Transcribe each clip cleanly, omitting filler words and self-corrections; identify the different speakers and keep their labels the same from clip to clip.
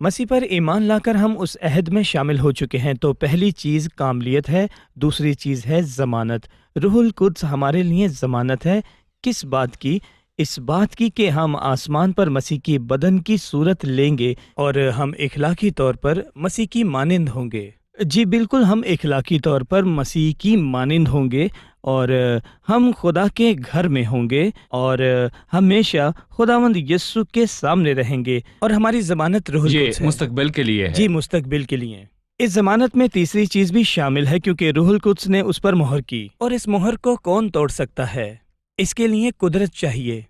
Speaker 1: مسیح پر ایمان لا کر ہم اس عہد میں شامل ہو چکے ہیں۔ تو پہلی چیز کاملیت ہے، دوسری چیز ہے ضمانت۔ روح القدس ہمارے لیے ضمانت ہے، کس بات کی؟ اس بات کی کہ ہم آسمان پر مسیح کی بدن کی صورت لیں گے اور ہم اخلاقی طور پر مسیح کی مانند ہوں گے۔ جی بالکل، ہم اخلاقی طور پر مسیح کی مانند ہوں گے اور ہم خدا کے گھر میں ہوں گے اور ہمیشہ خداوند یسوع کے سامنے رہیں گے، اور ہماری ضمانت روح
Speaker 2: یہ
Speaker 1: القدس ہے۔
Speaker 2: مستقبل کے لیے ہے۔
Speaker 1: جی مستقبل کے لیے۔ اس ضمانت میں تیسری چیز بھی شامل ہے، کیونکہ روح القدس نے اس پر مہر کی، اور اس مہر کو کون توڑ سکتا ہے؟ اس کے لیے قدرت چاہیے۔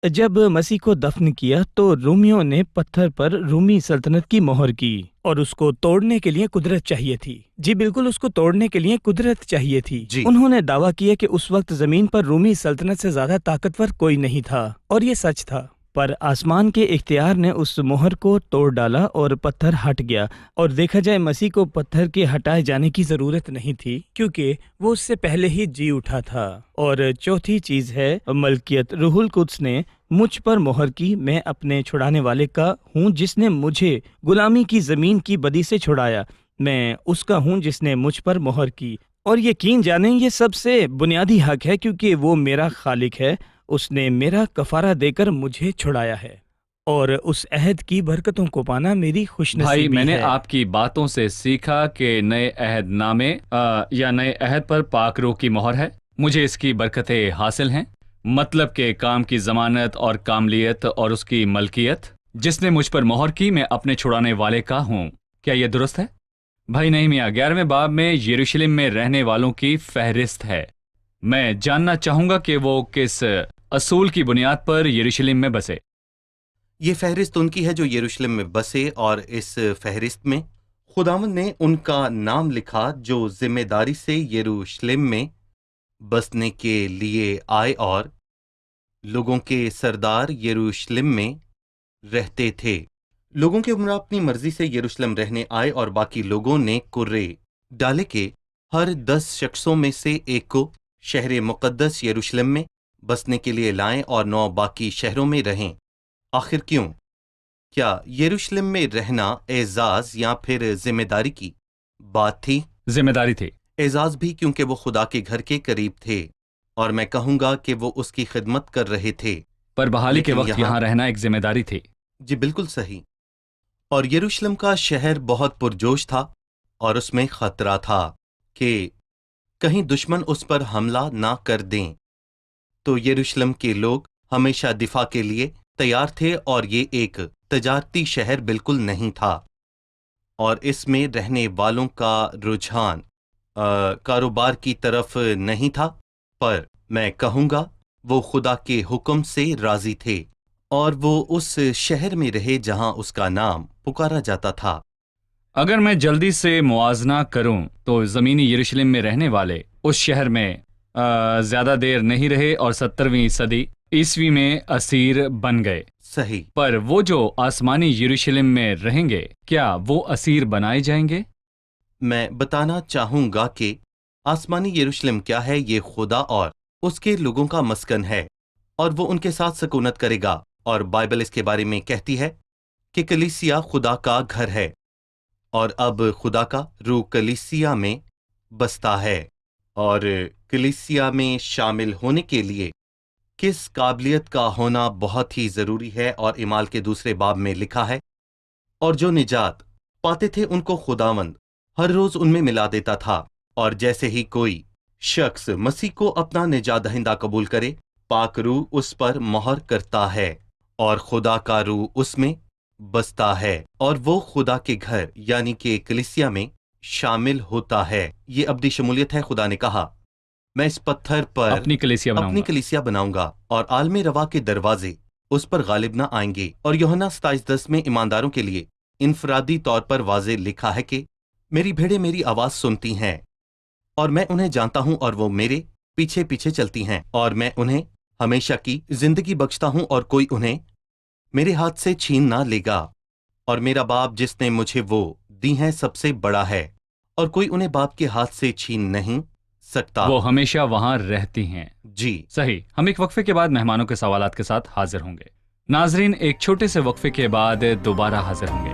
Speaker 1: جب مسیح کو دفن کیا تو رومیوں نے پتھر پر رومی سلطنت کی مہر کی، اور اس کو توڑنے کے لیے قدرت چاہیے تھی۔ جی بالکل، اس کو توڑنے کے لیے قدرت چاہیے تھی۔
Speaker 3: جی
Speaker 1: انہوں نے دعویٰ کیا کہ اس وقت زمین پر رومی سلطنت سے زیادہ طاقتور کوئی نہیں تھا، اور یہ سچ تھا۔ پر آسمان کے اختیار نے اس مہر کو توڑ ڈالا اور پتھر ہٹ گیا، اور دیکھا جائے مسیح کو پتھر کے ہٹائے جانے کی ضرورت نہیں تھی، کیونکہ وہ اس سے پہلے ہی جی اٹھا تھا۔ اور چوتھی چیز ہے ملکیت۔ روح القدس نے مجھ پر مہر کی، میں اپنے چھڑانے والے کا ہوں جس نے مجھے غلامی کی زمین کی بدی سے چھڑایا، میں اس کا ہوں جس نے مجھ پر مہر کی۔ اور یقین جانیں یہ سب سے بنیادی حق ہے، کیونکہ وہ میرا خالق ہے، اس نے میرا کفارہ دے کر مجھے چھڑایا ہے، اور اس عہد کی برکتوں کو پانا میری خوش
Speaker 2: بھائی،
Speaker 1: نصیبی
Speaker 2: میں نے
Speaker 1: ہے۔
Speaker 2: آپ کی باتوں سے سیکھا کہ نئے عہد نامے یا نئے عہد پر پاک روح کی مہر ہے۔ مجھے اس کی برکتیں حاصل ہیں، مطلب کہ کام کی ضمانت اور کاملیت اور اس کی ملکیت۔ جس نے مجھ پر مہر کی، میں اپنے چھڑانے والے کا ہوں۔ کیا یہ درست ہے؟ بھائی نہیمیہ 11ویں باب میں یروشلم میں رہنے والوں کی فہرست ہے۔ میں جاننا چاہوں گا کہ وہ کس اصول کی بنیاد پر یروشلم میں بسے۔
Speaker 3: یہ فہرست ان کی ہے جو یروشلم میں بسے، اور اس فہرست میں خداوند نے ان کا نام لکھا جو ذمہ داری سے یروشلم میں بسنے کے لیے آئے، اور لوگوں کے سردار یروشلم میں رہتے تھے۔ لوگوں کے عمرہ اپنی مرضی سے یروشلم رہنے آئے، اور باقی لوگوں نے کرے ڈالے کہ ہر 10 شخصوں میں سے ایک کو شہر مقدس یروشلم میں بسنے کے لیے لائیں اور 9 باقی شہروں میں رہیں۔ آخر کیوں؟ کیا یروشلم میں رہنا اعزاز یا پھر ذمہ داری کی بات تھی؟
Speaker 2: ذمہ داری تھی۔
Speaker 3: اعزاز بھی، کیونکہ وہ خدا کے گھر کے قریب تھے، اور میں کہوں گا کہ وہ اس کی خدمت کر رہے تھے۔
Speaker 2: پر بحالی کے
Speaker 3: لیکن
Speaker 2: وقت یہاں رہنا ایک ذمہ داری تھی۔
Speaker 3: جی بالکل صحیح۔ اور یروشلم کا شہر بہت پرجوش تھا، اور اس میں خطرہ تھا کہ کہیں دشمن اس پر حملہ نہ کر دیں، تو یروشلم کے لوگ ہمیشہ دفاع کے لیے تیار تھے، اور یہ ایک تجارتی شہر بالکل نہیں تھا، اور اس میں رہنے والوں کا رجحان کاروبار کی طرف نہیں تھا، پر میں کہوں گا وہ خدا کے حکم سے راضی تھے، اور وہ اس شہر میں رہے جہاں اس کا نام پکارا جاتا تھا۔
Speaker 2: اگر میں جلدی سے موازنہ کروں تو زمینی یروشلم میں رہنے والے اس شہر میں زیادہ دیر نہیں رہے، اور 17ویں صدی عیسوی میں اسیر بن گئے۔
Speaker 3: صحیح۔
Speaker 2: پر وہ جو آسمانی یروشلم میں رہیں گے، کیا وہ اسیر بنائے جائیں گے؟
Speaker 3: میں بتانا چاہوں گا کہ آسمانی یروشلم کیا ہے۔ یہ خدا اور اس کے لوگوں کا مسکن ہے، اور وہ ان کے ساتھ سکونت کرے گا، اور بائبل اس کے بارے میں کہتی ہے کہ کلیسیا خدا کا گھر ہے، اور اب خدا کا روح کلیسیا میں بستا ہے۔ اور کلیسیا میں شامل ہونے کے لیے کس قابلیت کا ہونا بہت ہی ضروری ہے، اور اعمال کے 2 باب میں لکھا ہے، اور جو نجات پاتے تھے ان کو خداوند ہر روز ان میں ملا دیتا تھا، اور جیسے ہی کوئی شخص مسیح کو اپنا نجات دہندہ قبول کرے، پاک روح اس پر مہر کرتا ہے، اور خدا کا روح اس میں بستا ہے، اور وہ خدا کے گھر یعنی کہ کلیسیا میں شامل ہوتا ہے۔ یہ ابدی شمولیت ہے۔ خدا نے کہا، میں اس پتھر پر
Speaker 2: اپنی کلیسیا بناؤں
Speaker 3: اپنی
Speaker 2: گا۔
Speaker 3: کلیسیا بناؤں گا، اور عالم روا کے دروازے اس پر غالب نہ آئیں گے۔ اور یوحنا 27:10 میں ایمانداروں کے لیے انفرادی طور پر واضح لکھا ہے کہ میری بھیڑیں میری آواز سنتی ہیں، اور میں انہیں جانتا ہوں، اور وہ میرے پیچھے پیچھے چلتی ہیں، اور میں انہیں ہمیشہ کی زندگی بخشتا ہوں، اور کوئی انہیں میرے ہاتھ سے چھین نہ لے گا، اور میرا باپ جس نے مجھے وہ دی ہیں سب سے بڑا ہے، اور کوئی انہیں باپ کے ہاتھ سے چھین نہیں سکتا۔
Speaker 2: وہ ہمیشہ وہاں رہتی ہیں۔
Speaker 3: جی
Speaker 2: صحیح۔ ہم ایک وقفے کے بعد مہمانوں کے سوالات کے ساتھ حاضر ہوں گے۔ ناظرین، ایک چھوٹے سے وقفے کے بعد دوبارہ حاضر ہوں گے۔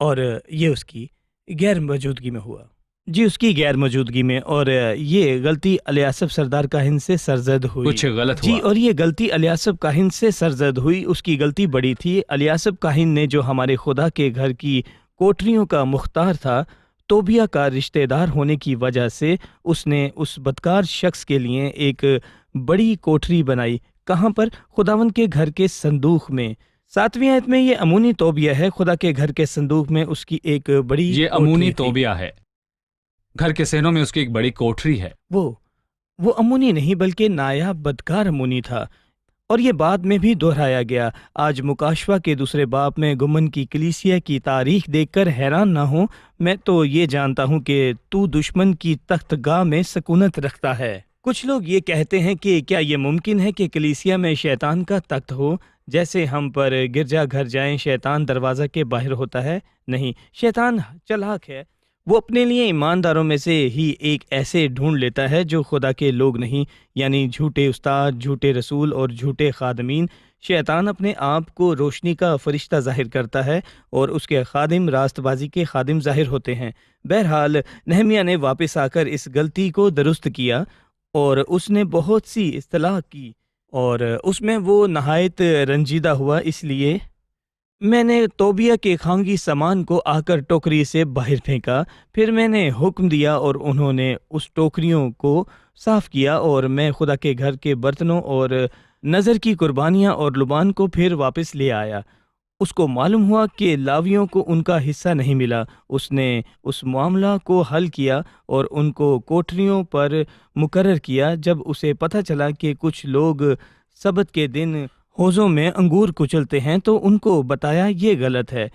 Speaker 1: اور یہ اس کی غیر موجودگی میں ہوا. جی اس کی غیر موجودگی میں. اور یہ غلطی الیاسف سردار کاہن سے سرزد ہوئی.
Speaker 2: کچھ غلط
Speaker 1: جی
Speaker 2: ہوا.
Speaker 1: اور یہ غلطی الیاسف کاہن سے سرزد ہوئی. اس کی غلطی بڑی تھی. الیاسف کاہن نے جو ہمارے خدا کے گھر کی کوٹریوں کا مختار تھا، توبیہ کا رشتہ دار ہونے کی وجہ سے اس نے اس بدکار شخص کے لیے ایک بڑی کوٹری بنائی. کہاں پر؟ خداوند کے گھر کے صندوق میں. 7ویں آیت میں یہ امونی توبیہ ہے. خدا کے گھر کے صندوق میں اس کی ایک بڑی
Speaker 2: یہ
Speaker 1: کوٹری
Speaker 2: امونی
Speaker 1: تھی.
Speaker 2: توبیہ ہے. گھر کے صحنوں میں اس کی ایک بڑی کوٹری ہے.
Speaker 1: وہ امونی نہیں بلکہ نایاب بدکار امونی تھا. اور یہ بعد میں بھی دہرایا گیا. آج مکاشفہ کے 2 باب میں گمن کی کلیسیا کی تاریخ دیکھ کر حیران نہ ہوں. میں تو یہ جانتا ہوں کہ تو دشمن کی تخت گاہ میں سکونت رکھتا ہے. کچھ لوگ یہ کہتے ہیں کہ کیا یہ ممکن ہے کہ کلیسیا میں شیطان کا تخت ہو؟ جیسے ہم پر گرجا گھر جائیں شیطان دروازہ کے باہر ہوتا ہے. نہیں، شیطان چلاک ہے. وہ اپنے لیے ایمانداروں میں سے ہی ایک ایسے ڈھونڈ لیتا ہے جو خدا کے لوگ نہیں، یعنی جھوٹے استاد، جھوٹے رسول اور جھوٹے خادمین. شیطان اپنے آپ کو روشنی کا فرشتہ ظاہر کرتا ہے اور اس کے خادم راست بازی کے خادم ظاہر ہوتے ہیں. بہرحال نہمیہ نے واپس آ کر اس غلطی کو درست کیا اور اس نے بہت سی اصلاح کی اور اس میں وہ نہایت رنجیدہ ہوا. اس لیے میں نے توبیہ کے خانگی سامان کو آ کر ٹوکری سے باہر پھینکا. پھر میں نے حکم دیا اور انہوں نے اس ٹوکریوں کو صاف کیا اور میں خدا کے گھر کے برتنوں اور نظر کی قربانیاں اور لبان کو پھر واپس لے آیا. اس کو معلوم ہوا کہ لاویوں کو ان کا حصہ نہیں ملا. اس نے اس معاملہ کو حل کیا اور ان کو کوٹریوں پر مقرر کیا. جب اسے پتہ چلا کہ کچھ لوگ سبت کے دن حوضوں میں انگور کچلتے ہیں تو ان کو بتایا یہ غلط ہے.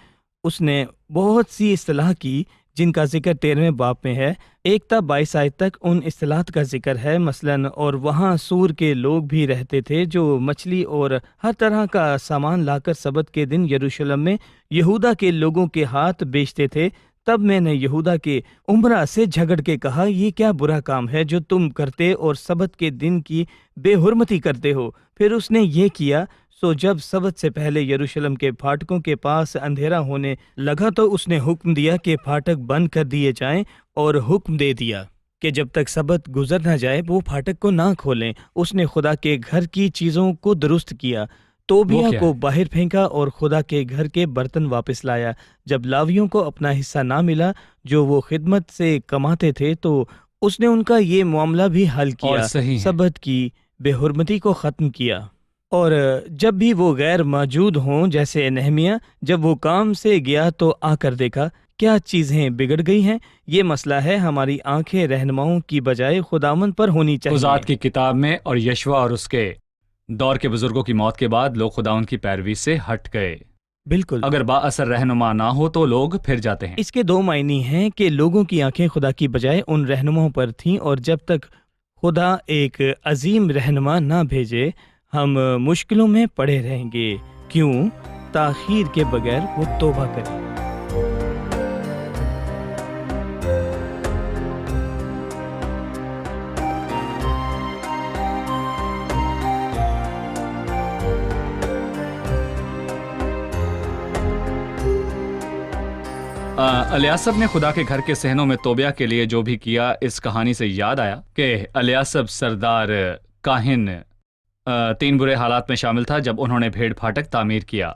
Speaker 1: اس نے بہت سی اصطلاح کی جن کا ذکر 13ویں باب میں ہے. 1 تا 22 آیت تک ان اصطلاحات کا ذکر ہے. مثلاً اور وہاں سور کے لوگ بھی رہتے تھے جو مچھلی اور ہر طرح کا سامان لا کر سبت کے دن یروشلم میں یہودا کے لوگوں کے ہاتھ بیچتے تھے. تب میں نے یہودا کے عمرا سے جھگڑ کے کہا یہ کیا برا کام ہے جو تم کرتے اور سبت کے دن کی بے حرمتی کرتے ہو. پھر اس نے یہ کیا. سو جب سبت سے پہلے یروشلم کے پھاٹکوں کے پاس اندھیرا ہونے لگا تو اس نے حکم دیا کہ پھاٹک بند کر دیے جائیں اور حکم دے دیا کہ جب تک سبت گزر نہ جائے وہ پھاٹک کو نہ کھولیں. اس نے خدا کے گھر کی چیزوں کو درست کیا. توبیہ کو باہر پھینکا اور خدا کے گھر کے برتن واپس لایا. جب لاویوں کو اپنا حصہ نہ ملا جو وہ خدمت سے کماتے تھے تو اس نے ان کا یہ معاملہ بھی حل کیا. سبت کی بے حرمتی کو ختم کیا. اور جب بھی وہ غیر موجود ہوں جیسے نہمیہ جب وہ کام سے گیا تو آ کر دیکھا کیا چیزیں بگڑ گئی ہیں. یہ مسئلہ ہے ہماری آنکھیں رہنماؤں کی بجائے خداوند پر ہونی چاہیے.
Speaker 2: خداوند کی کتاب میں اور یشوع اور اس کے دور کے بزرگوں کی موت کے بعد لوگ خداوند کی پیروی سے ہٹ گئے.
Speaker 1: بالکل.
Speaker 2: اگر با اثر رہنما نہ ہو تو لوگ پھر جاتے ہیں.
Speaker 1: اس کے 2 معنی ہیں کہ لوگوں کی آنکھیں خدا کی بجائے ان رہنماؤں پر تھیں اور جب تک خدا ایک عظیم رہنما نہ بھیجے ہم مشکلوں میں پڑے رہیں گے. کیوں؟ تاخیر کے بغیر وہ توبہ کرے.
Speaker 2: الیاسب نے خدا کے گھر کے صحنوں میں توبیہ کے لیے جو بھی کیا اس کہانی سے یاد آیا کہ الیاسب سردار کاہن 3 برے حالات میں شامل تھا جب انہوں نے بھیڑ پھاٹک تعمیر کیا.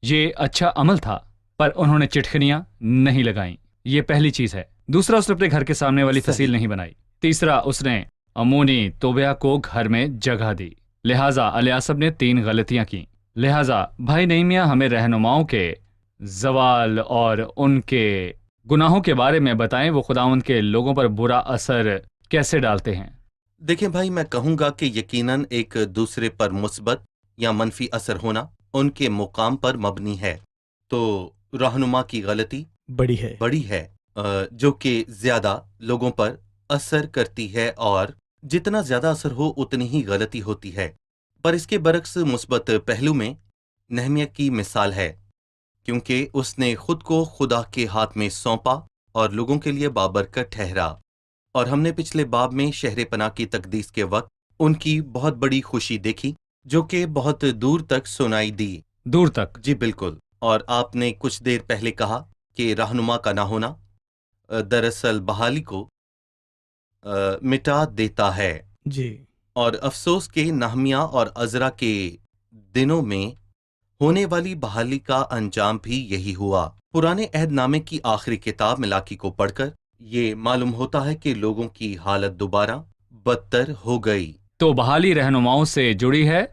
Speaker 2: یہ اچھا عمل تھا پر انہوں نے چٹخنیاں نہیں لگائیں. یہ پہلی چیز ہے. دوسرا اس نے اپنے گھر کے سامنے والی فصیل نہیں بنائی. تیسرا اس نے امونی توبیہ کو گھر میں جگہ دی. لہٰذا الیاسب نے 3 غلطیاں کی. لہٰذا بھائی نہمیہ ہمیں رہنماؤں کے زوال اور ان کے گناہوں کے بارے میں بتائیں. وہ خداوند کے لوگوں پر برا اثر کیسے ڈالتے ہیں؟
Speaker 3: دیکھیں بھائی، میں کہوں گا کہ یقیناً ایک دوسرے پر مثبت یا منفی اثر ہونا ان کے مقام پر مبنی ہے. تو رہنما کی غلطی بڑی ہے جو کہ زیادہ لوگوں پر اثر کرتی ہے اور جتنا زیادہ اثر ہو اتنی ہی غلطی ہوتی ہے. پر اس کے برعکس مثبت پہلو میں نہمیہ کی مثال ہے کیونکہ اس نے خود کو خدا کے ہاتھ میں سونپا اور لوگوں کے لیے بابرکت ٹھہرا. اور ہم نے پچھلے باب میں شہر پناہ کی تقدیس کے وقت ان کی بہت بڑی خوشی دیکھی جو کہ بہت دور تک سنائی دی.
Speaker 2: دور تک؟
Speaker 3: جی بالکل. اور آپ نے کچھ دیر پہلے کہا کہ رہنما کا نہ ہونا دراصل بحالی کو مٹا دیتا ہے،
Speaker 1: جی
Speaker 3: اور افسوس کہ نہمیہ اور عزرا کے دنوں میں ہونے والی بحالی کا انجام بھی یہی ہوا۔ پرانے عہد نامے کی آخری کتاب ملاکی کو پڑھ کر یہ معلوم ہوتا ہے کہ لوگوں کی حالت دوبارہ بدتر ہو گئی۔
Speaker 2: تو بحالی رہنماؤں سے جڑی ہے،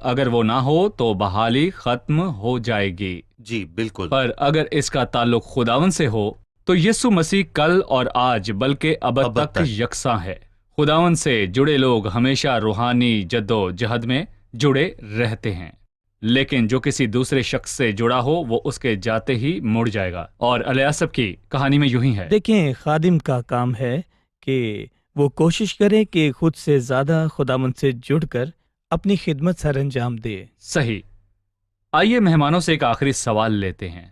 Speaker 2: اگر وہ نہ ہو تو بحالی ختم ہو جائے گی۔
Speaker 3: جی بالکل۔
Speaker 2: پر اگر اس کا تعلق خداون سے ہو تو یسوع مسیح کل اور آج بلکہ ابد تک یکساں ہے۔ خداون سے جڑے لوگ ہمیشہ روحانی جد و جہد میں جڑے رہتے ہیں، لیکن جو کسی دوسرے شخص سے جڑا ہو وہ اس کے جاتے ہی مڑ جائے گا۔ اور الیاسب کی کہانی میں یوں ہی ہے۔
Speaker 1: دیکھیں، خادم کا کام ہے کہ وہ کوشش کرے کہ خود سے زیادہ خداوند سے جڑ کر اپنی خدمت سر انجام دے۔
Speaker 2: صحیح۔ آئیے مہمانوں سے ایک آخری سوال لیتے ہیں۔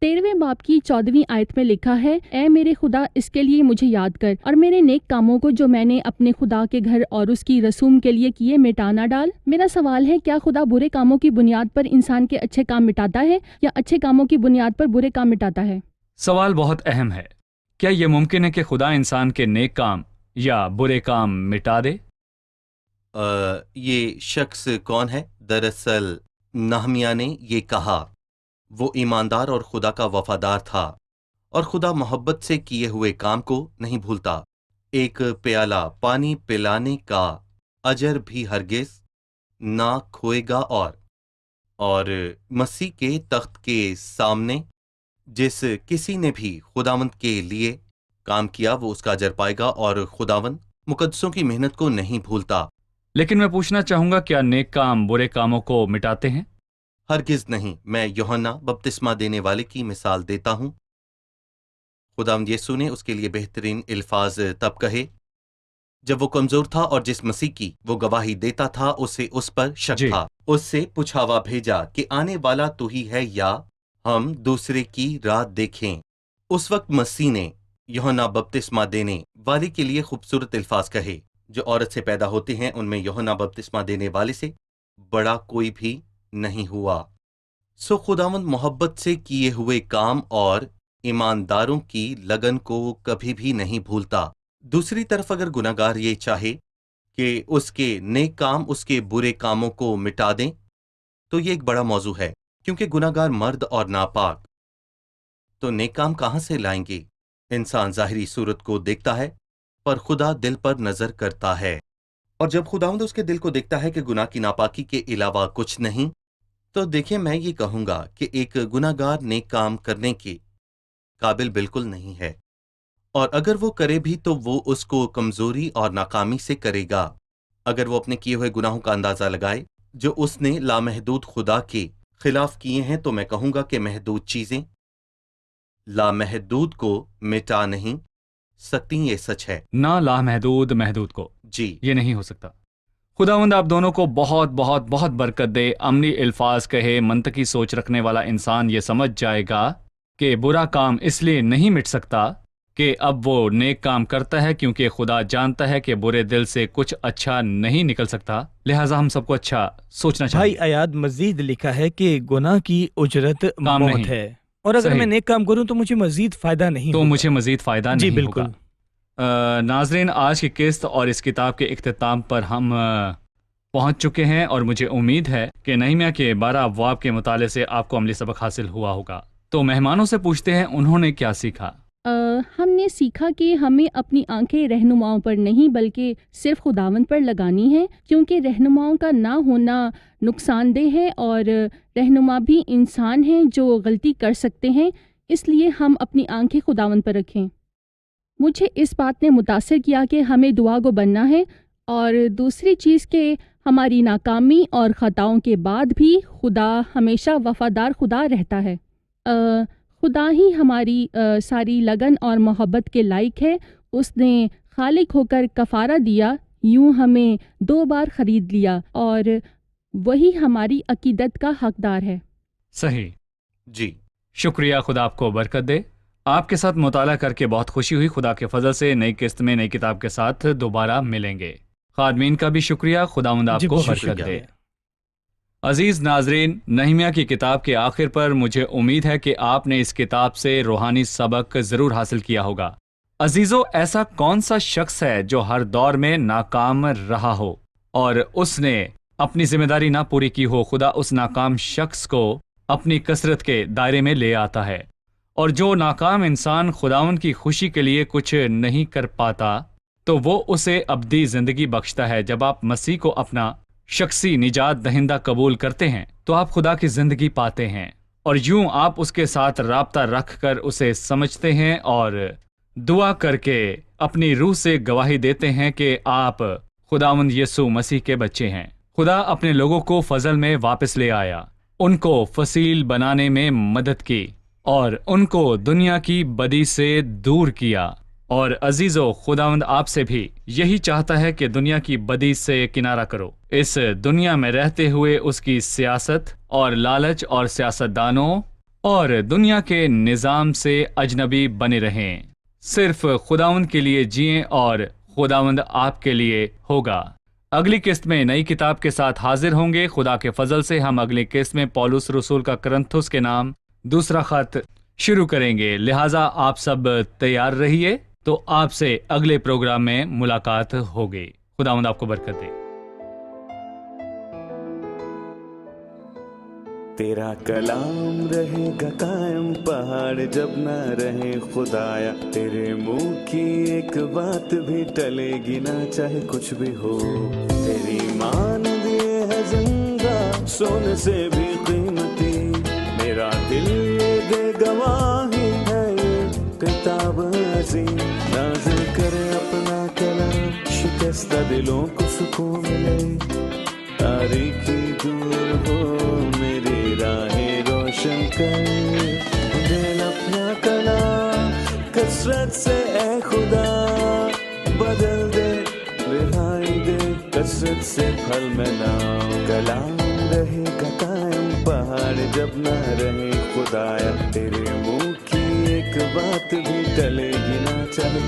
Speaker 4: 13ویں باب کی 14ویں آیت میں لکھا ہے، اے میرے خدا اس کے لیے مجھے یاد کر اور میرے نیک کاموں کو جو میں نے اپنے خدا کے گھر اور اس کی رسوم کے لیے کیے مٹا نہ ڈال۔ میرا سوال ہے، کیا خدا برے کاموں کی بنیاد پر انسان کے اچھے کام مٹاتا ہے یا اچھے کاموں کی بنیاد پر برے کام مٹاتا ہے؟
Speaker 2: سوال بہت اہم ہے۔ کیا یہ ممکن ہے کہ خدا انسان کے نیک کام یا برے کام مٹا دے؟
Speaker 3: یہ شخص کون ہے؟ دراصل نہمیہ نے یہ کہا، وہ ایماندار اور خدا کا وفادار تھا، اور خدا محبت سے کیے ہوئے کام کو نہیں بھولتا۔ ایک پیالہ پانی پلانے کا اجر بھی ہرگز نہ کھوئے گا، اور مسیح کے تخت کے سامنے جس کسی نے بھی خداوند کے لیے کام کیا وہ اس کا اجر پائے گا، اور خداوند مقدسوں کی محنت کو نہیں بھولتا۔
Speaker 2: لیکن میں پوچھنا چاہوں گا، کیا نیک کام برے کاموں کو مٹاتے ہیں؟
Speaker 3: ہرگز نہیں۔ میں یوحنا بپتسمہ دینے والے کی مثال دیتا ہوں۔ خداوند یسوع نے اس کے لیے بہترین الفاظ تب کہے جب وہ کمزور تھا، اور جس مسیح کی وہ گواہی دیتا تھا اسے اس پر شک
Speaker 2: جی۔
Speaker 3: تھا۔ اس سے پچھاوا بھیجا کہ آنے والا تو ہی ہے یا ہم دوسرے کی راہ دیکھیں۔ اس وقت مسیح نے یوحنا بپتسمہ دینے والے کے لیے خوبصورت الفاظ کہے، جو عورت سے پیدا ہوتے ہیں ان میں یوحنا بپتسمہ دینے والے سے بڑا کوئی بھی نہیں ہوا۔ سو خداوند محبت سے کیے ہوئے کام اور ایمانداروں کی لگن کو کبھی بھی نہیں بھولتا۔ دوسری طرف اگر گناہگار یہ چاہے کہ اس کے نیک کام اس کے برے کاموں کو مٹا دیں تو یہ ایک بڑا موضوع ہے، کیونکہ گناہگار مرد اور ناپاک تو نیک کام کہاں سے لائیں گے؟ انسان ظاہری صورت کو دیکھتا ہے پر خدا دل پر نظر کرتا ہے، اور جب خداوند اس کے دل کو دیکھتا ہے کہ گناہ کی ناپاکی کے علاوہ کچھ نہیں، تو دیکھیں میں یہ کہوں گا کہ ایک گناہگار نیک کام کرنے کے قابل بالکل نہیں ہے، اور اگر وہ کرے بھی تو وہ اس کو کمزوری اور ناکامی سے کرے گا۔ اگر وہ اپنے کیے ہوئے گناہوں کا اندازہ لگائے جو اس نے لامحدود خدا کے خلاف کیے ہیں، تو میں کہوں گا کہ محدود چیزیں لامحدود کو مٹا نہیں سکتی۔ یہ سچ ہے۔
Speaker 2: نہ لامحدود محدود کو،
Speaker 3: جی
Speaker 2: یہ نہیں ہو سکتا۔ خداوند آپ دونوں کو بہت بہت بہت برکت دے۔ عملی الفاظ کہے منطقی سوچ رکھنے والا انسان یہ سمجھ جائے گا کہ برا کام اس لیے نہیں مٹ سکتا کہ اب وہ نیک کام کرتا ہے، کیونکہ خدا جانتا ہے کہ برے دل سے کچھ اچھا نہیں نکل سکتا، لہٰذا ہم سب کو اچھا سوچنا
Speaker 1: بھائی
Speaker 2: چاہیے۔
Speaker 1: ایاد مزید لکھا ہے کہ گناہ کی اجرت
Speaker 2: کام
Speaker 1: موت
Speaker 2: نہیں۔
Speaker 1: ہے، اور اگر
Speaker 2: صحیح۔
Speaker 1: میں نیک کام کروں تو مجھے مزید فائدہ نہیں
Speaker 2: تو
Speaker 1: ہوگا۔
Speaker 2: مجھے مزید فائدہ
Speaker 1: جی
Speaker 2: نہیں
Speaker 1: بالکل۔
Speaker 2: ہوگا۔ ناظرین، آج کی قسط اور اس کتاب کے اختتام پر ہم پہنچ چکے ہیں، اور مجھے امید ہے کہ نہمیہ کے 12 ابواب کے مطالعے سے آپ کو عملی سبق حاصل ہوا ہوگا۔ تو مہمانوں سے پوچھتے ہیں انہوں نے کیا سیکھا۔
Speaker 4: ہم نے سیکھا کہ ہمیں اپنی آنکھیں رہنماؤں پر نہیں بلکہ صرف خداوند پر لگانی ہیں، کیونکہ رہنماؤں کا نہ ہونا نقصان دہ ہے، اور رہنما بھی انسان ہیں جو غلطی کر سکتے ہیں، اس لیے ہم اپنی آنکھیں خداوند پر رکھیں۔ مجھے اس بات نے متاثر کیا کہ ہمیں دعا گو بننا ہے، اور دوسری چیز کہ ہماری ناکامی اور خطاؤں کے بعد بھی خدا ہمیشہ وفادار خدا رہتا ہے۔ خدا ہی ہماری ساری لگن اور محبت کے لائق ہے۔ اس نے خالق ہو کر کفارہ دیا، یوں ہمیں 2 بار خرید لیا، اور وہی ہماری عقیدت کا حقدار ہے۔
Speaker 2: صحیح۔
Speaker 3: جی
Speaker 2: شکریہ، خدا آپ کو برکت دے۔ آپ کے ساتھ مطالعہ کر کے بہت خوشی ہوئی۔ خدا کے فضل سے نئی قسط میں نئی کتاب کے ساتھ دوبارہ ملیں گے۔ خادمین کا بھی شکریہ، خداوند آپ
Speaker 1: جی
Speaker 2: کو
Speaker 1: بہت
Speaker 2: برکت
Speaker 1: شکریہ۔
Speaker 2: دے۔ عزیز ناظرین، نہمیہ کی کتاب کے آخر پر مجھے امید ہے کہ آپ نے اس کتاب سے روحانی سبق ضرور حاصل کیا ہوگا۔ عزیزو، ایسا کون سا شخص ہے جو ہر دور میں ناکام رہا ہو اور اس نے اپنی ذمہ داری نہ پوری کی ہو؟ خدا اس ناکام شخص کو اپنی کثرت کے دائرے میں لے آتا ہے، اور جو ناکام انسان خداوند کی خوشی کے لیے کچھ نہیں کر پاتا تو وہ اسے ابدی زندگی بخشتا ہے۔ جب آپ مسیح کو اپنا شخصی نجات دہندہ قبول کرتے ہیں تو آپ خدا کی زندگی پاتے ہیں، اور یوں آپ اس کے ساتھ رابطہ رکھ کر اسے سمجھتے ہیں اور دعا کر کے اپنی روح سے گواہی دیتے ہیں کہ آپ خداوند یسوع مسیح کے بچے ہیں۔ خدا اپنے لوگوں کو فضل میں واپس لے آیا، ان کو فصیل بنانے میں مدد کی اور ان کو دنیا کی بدی سے دور کیا۔ اور عزیزو، خداوند آپ سے بھی یہی چاہتا ہے کہ دنیا کی بدی سے کنارہ کرو، اس دنیا میں رہتے ہوئے اس کی سیاست اور لالچ اور سیاستدانوں اور دنیا کے نظام سے اجنبی بنے رہیں۔ صرف خداوند کے لیے جئیں اور خداوند آپ کے لیے ہوگا۔ اگلی قسط میں نئی کتاب کے ساتھ حاضر ہوں گے۔ خدا کے فضل سے ہم اگلی قسط میں پولس رسول کا کرنتھس کے نام دوسرا خط شروع کریں گے، لہٰذا آپ سب تیار رہیے، تو آپ سے اگلے پروگرام میں ملاقات ہوگی۔ خداوند آپ کو برکت دے۔
Speaker 5: تیرا کلام رہے گا قائم، پہاڑ جب نہ رہے خدایا، تیرے منہ کی ایک بات بھی ٹلے گی نہ، چاہے کچھ بھی ہو۔ تیری مان دیے ہے زندہ، سونے سے بھی قیمتی، میرا دل یہ دے گواہی ہے، یہ کتاب عظیم نازل کرے اپنا کلام، شکستہ دلوں کو سکون ملے، تاریکی دور ہو میری راہیں روشن کر، دل اپنا کلام کثرت سے اے خدا بدل دے، رہائی دے کثرت سے پھل میں نام، کلام رہے گا قائم، پہاڑ جب نہ رہے خدایا، تیرے منہ کی ایک بات بھی ٹلے گی نہ، چاہے